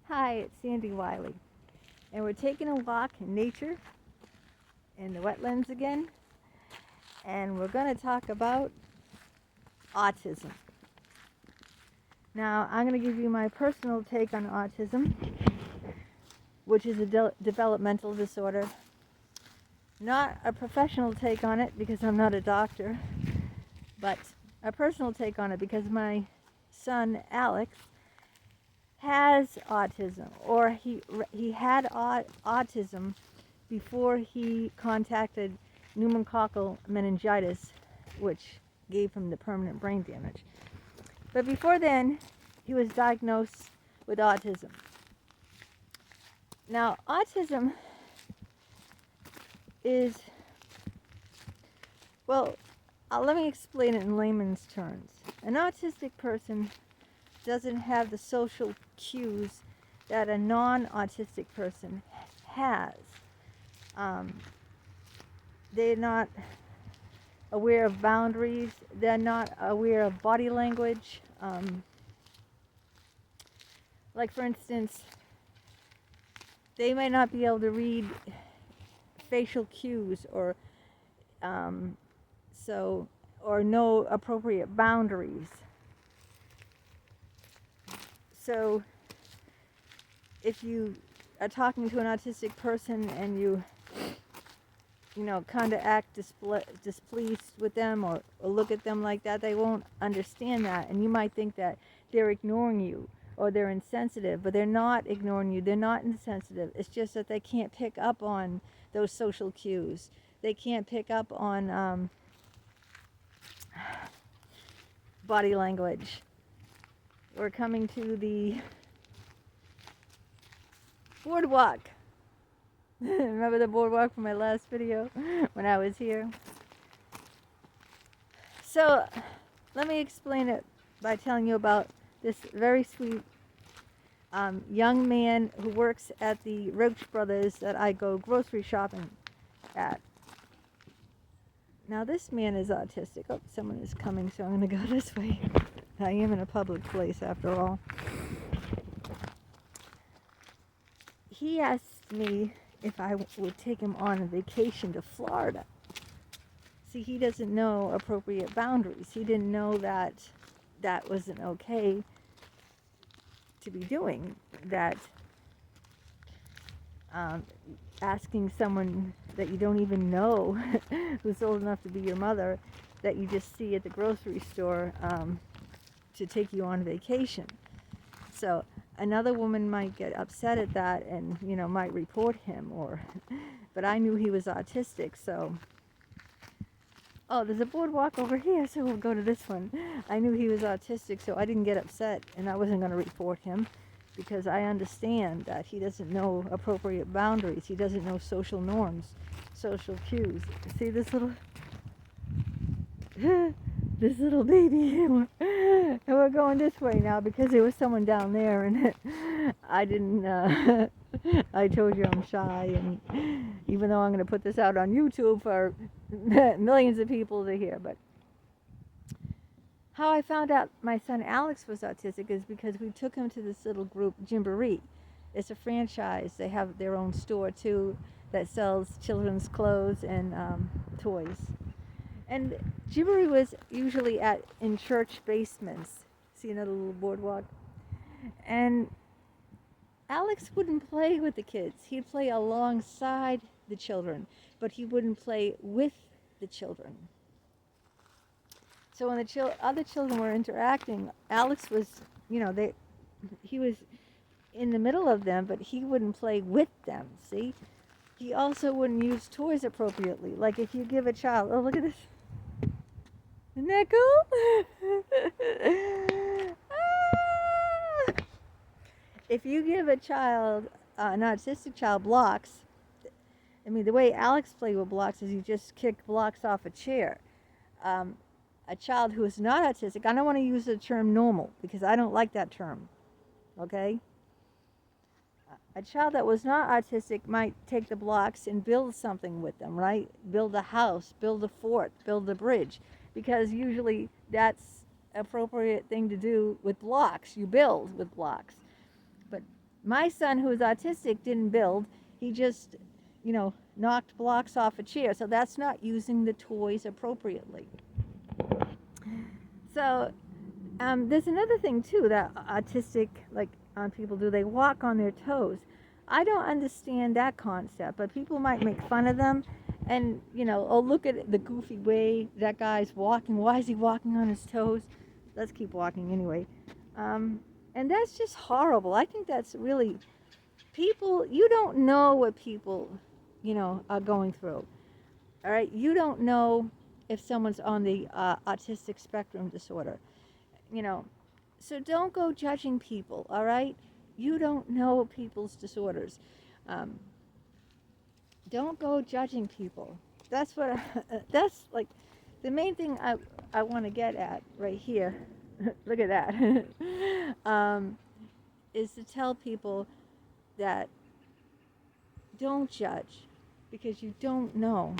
Hi, it's Sandy Wyllie, and we're taking a walk in nature in the wetlands again, and we're going to talk about autism. Now, I'm going to give you my personal take on autism, which is a developmental disorder. Not a professional take on it because I'm not a doctor, but a personal take on it because my son, Alex, has autism, or he had autism before he contacted pneumococcal meningitis, which gave him the permanent brain damage. But before then, he was diagnosed with autism. Now, autism is, let me explain it in layman's terms. An autistic person doesn't have the social cues that a non-autistic person has. They're not aware of boundaries. They're not aware of body language. Like, for instance, they may not be able to read facial cues or know appropriate boundaries. So if you are talking to an autistic person and you kind of act displeased with them or look at them like that, they won't understand that, and you might think that they're ignoring you or they're insensitive, but they're not ignoring you, they're not insensitive. It's just that they can't pick up on those social cues. They can't pick up on body language. We're coming to the boardwalk. Remember the boardwalk from my last video when I was here? So let me explain it by telling you about this very sweet young man who works at the Roach Brothers that I go grocery shopping at. Now, this man is autistic. Oh, someone is coming, so I'm going to go this way. I am in a public place, after all. He asked me if I would take him on a vacation to Florida. See, he doesn't know appropriate boundaries. He didn't know that that wasn't okay to be doing, that asking someone that you don't even know who's old enough to be your mother, that you just see at the grocery store, to take you on vacation. So another woman might get upset at that and might report him, but I knew he was autistic. So there's a boardwalk over here, so we'll go to this one. I knew he was autistic, so I didn't get upset, and I wasn't going to report him because I understand that he doesn't know appropriate boundaries. He doesn't know social norms, social cues. See this little baby? And we're going this way now because there was someone down there, and I didn't. I told you I'm shy, and even though I'm going to put this out on YouTube for millions of people to hear, but how I found out my son Alex was autistic is because we took him to this little group, Jamboree. It's a franchise. They have their own store too that sells children's clothes and toys. And Jamboree was usually in church basements. See another little boardwalk? And Alex wouldn't play with the kids. He'd play alongside the children, but he wouldn't play with the children. So when the other children were interacting, Alex was, he was in the middle of them, but he wouldn't play with them, see? He also wouldn't use toys appropriately. Like if you give a child, oh, look at this. Isn't that cool? If you give a child, an autistic child, blocks, the way Alex played with blocks is you just kick blocks off a chair. A child who is not autistic, I don't want to use the term normal because I don't like that term, okay? A child that was not autistic might take the blocks and build something with them, right? Build a house, build a fort, build a bridge, because usually that's an appropriate thing to do with blocks. You build with blocks. But My son, who is autistic, didn't build. He just, knocked blocks off a chair. So that's not using the toys appropriately. So there's another thing, too, that autistic, people do. They walk on their toes. I don't understand that concept, but people might make fun of them. And, oh, look at the goofy way that guy's walking. Why is he walking on his toes? Let's keep walking anyway. And that's just horrible. I think that's really, people, you don't know what people, are going through. All right? You don't know if someone's on the autistic spectrum disorder. So don't go judging people, all right? You don't know people's disorders. Don't go judging people. That's what, that's like the main thing I want to get at right here. Look at that. Is to tell people that don't judge because you don't know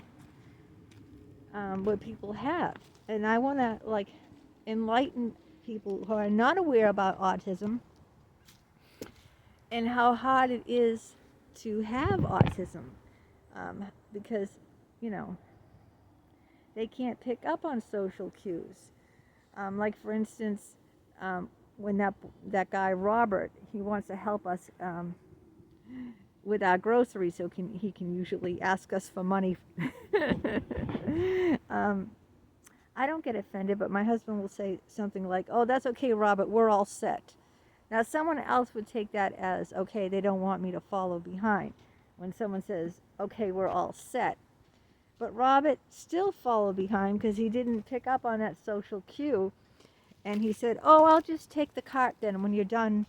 what people have. And I want to enlighten people who are not aware about autism and how hard it is to have autism, because they can't pick up on social cues. Like for instance, when that guy Robert, he wants to help us with our groceries, so he can usually ask us for money. I don't get offended, but my husband will say something like, "Oh, that's okay, Robert, we're all set." Now, someone else would take that as, okay, they don't want me to follow behind. When someone says, okay, we're all set. But Robert still followed behind because he didn't pick up on that social cue. And he said, oh, I'll just take the cart then when you're done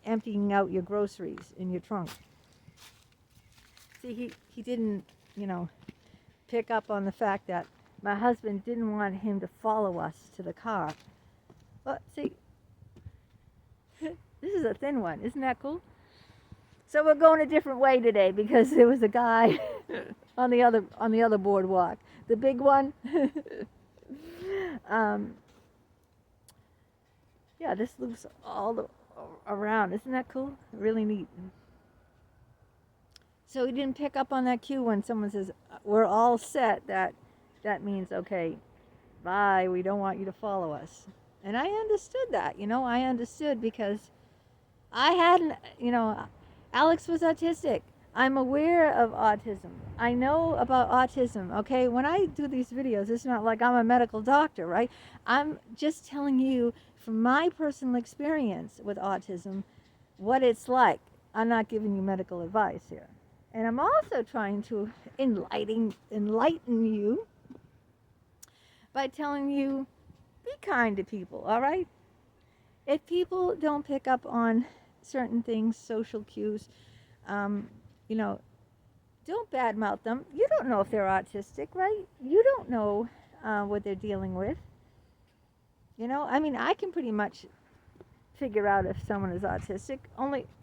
emptying out your groceries in your trunk. See, he didn't, pick up on the fact that my husband didn't want him to follow us to the car. But see, this is a thin one. Isn't that cool? So we're going a different way today because there was a guy on the other boardwalk. The big one. Yeah, this loops all around. Isn't that cool? Really neat. So he didn't pick up on that cue when someone says, we're all set. That means, okay, bye, we don't want you to follow us. And I understood that, I understood because I hadn't, Alex was autistic. I'm aware of autism. I know about autism, okay? When I do these videos, it's not like I'm a medical doctor, right? I'm just telling you from my personal experience with autism what it's like. I'm not giving you medical advice here. And I'm also trying to enlighten you by telling you, be kind to people, all right? If people don't pick up on certain things, social cues, don't badmouth them. You don't know if they're autistic, right? You don't know what they're dealing with. I can pretty much figure out if someone is autistic,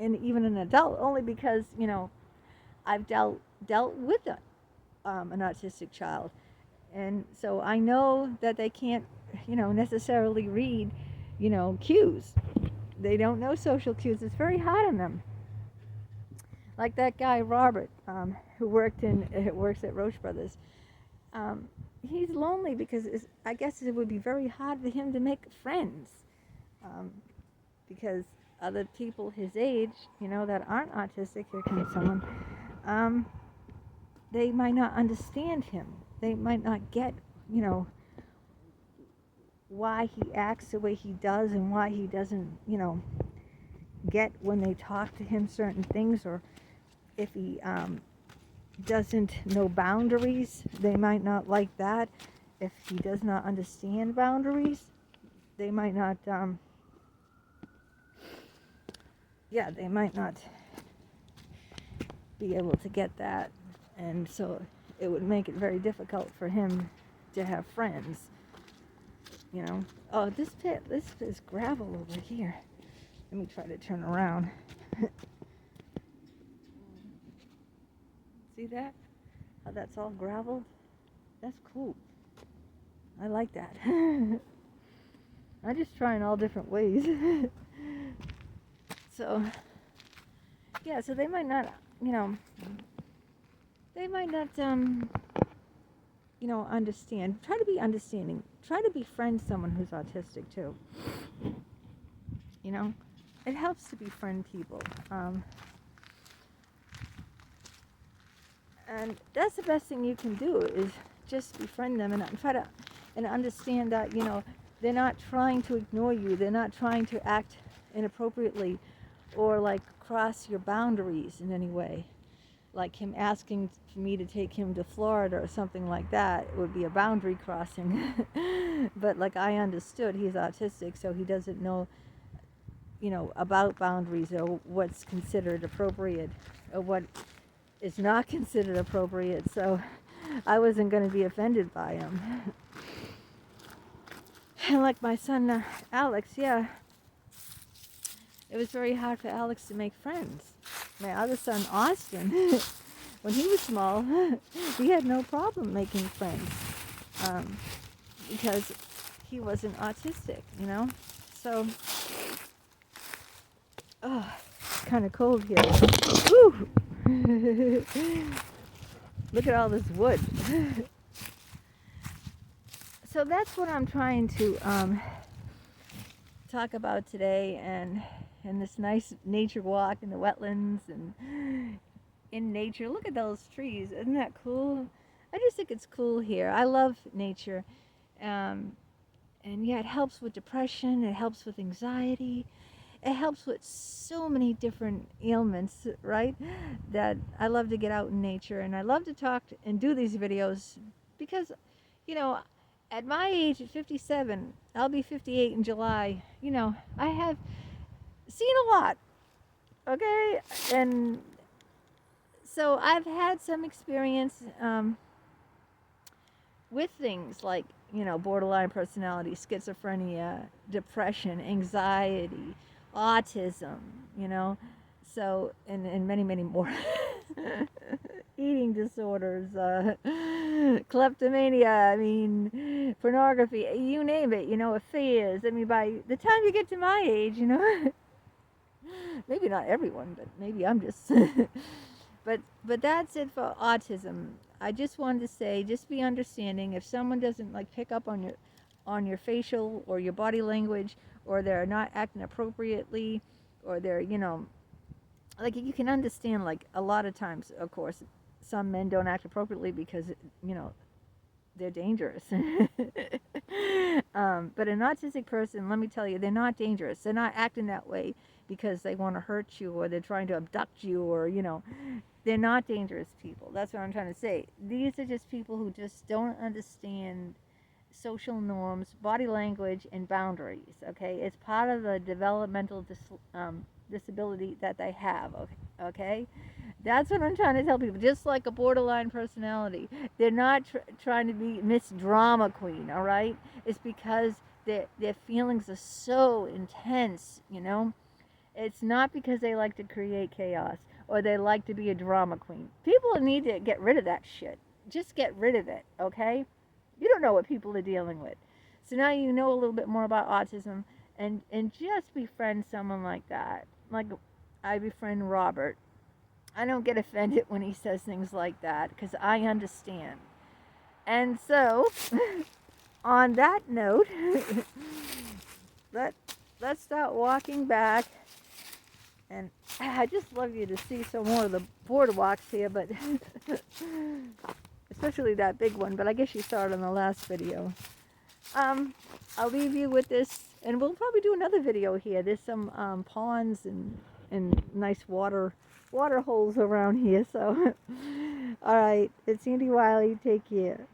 even an adult, only because, I've dealt with an autistic child. And so I know that they can't, necessarily read, cues. They don't know social cues. It's very hard on them. Like that guy, Robert, who works at Roche Brothers. He's lonely because I guess it would be very hard for him to make friends. Because other people his age, that aren't autistic, here comes someone, they might not understand him. They might not get, why he acts the way he does and why he doesn't, get when they talk to him certain things, or if he doesn't know boundaries, they might not like that. If he does not understand boundaries, they might not, they might not be able to get that. And so it would make it very difficult for him to have friends. Oh, this is gravel over here. Let me try to turn around. See that? How that's all gravel? That's cool. I like that. I'm just trying all different ways. So, yeah, so they might not, understand. Try to be understanding. Try to befriend someone who's autistic too. It helps to befriend people. And that's the best thing you can do, is just befriend them and try to and understand that, they're not trying to ignore you. They're not trying to act inappropriately or like cross your boundaries in any way. Like him asking for me to take him to Florida or something like that, it would be a boundary crossing. But like, I understood he's autistic, so he doesn't know, about boundaries or what's considered appropriate or what is not considered appropriate. So I wasn't going to be offended by him. And like my son Alex, yeah, it was very hard for Alex to make friends. My other son Austin, when he was small, he had no problem making friends, because he wasn't autistic, So, it's kind of cold here. Woo! Look at all this wood. So that's what I'm trying to talk about today, and this nice nature walk in the wetlands and in nature. Look at those trees. Isn't that cool? I just think it's cool here. I love nature. And yeah, it helps with depression. It helps with anxiety. It helps with so many different ailments, right? That I love to get out in nature, and I love to talk and do these videos because, at my age, at 57, I'll be 58 in July, I have seen a lot, okay? And so I've had some experience with things like, borderline personality, schizophrenia, depression, anxiety, autism, so, and many, many more. Eating disorders, kleptomania, pornography, you name it, affairs. By the time you get to my age, maybe not everyone, but maybe I'm just, but that's it for autism. I just wanted to say, just be understanding. If someone doesn't pick up on your facial or your body language, or they're not acting appropriately, or they're, you can understand, a lot of times, of course, some men don't act appropriately because, they're dangerous. But an autistic person, let me tell you, they're not dangerous. They're not acting that way because they want to hurt you, or they're trying to abduct you, or, they're not dangerous people. That's what I'm trying to say. These are just people who just don't understand social norms, body language, and boundaries, okay? It's part of the developmental disability that they have, okay? That's what I'm trying to tell people. Just like a borderline personality, they're not trying to be Miss Drama Queen, all right? It's because their feelings are so intense, It's not because they like to create chaos or they like to be a drama queen. People need to get rid of that shit. Just get rid of it, okay? You don't know what people are dealing with. So now you know a little bit more about autism, and just befriend someone like that. Like I befriend Robert. I don't get offended when he says things like that because I understand. And so, on that note, let's start walking back. And I just love you to see some more of the boardwalks here, but especially that big one. But I guess you saw it in the last video. I'll leave you with this, and we'll probably do another video here. There's some ponds and nice water holes around here. So, all right, it's Sandy Wyllie. Take care.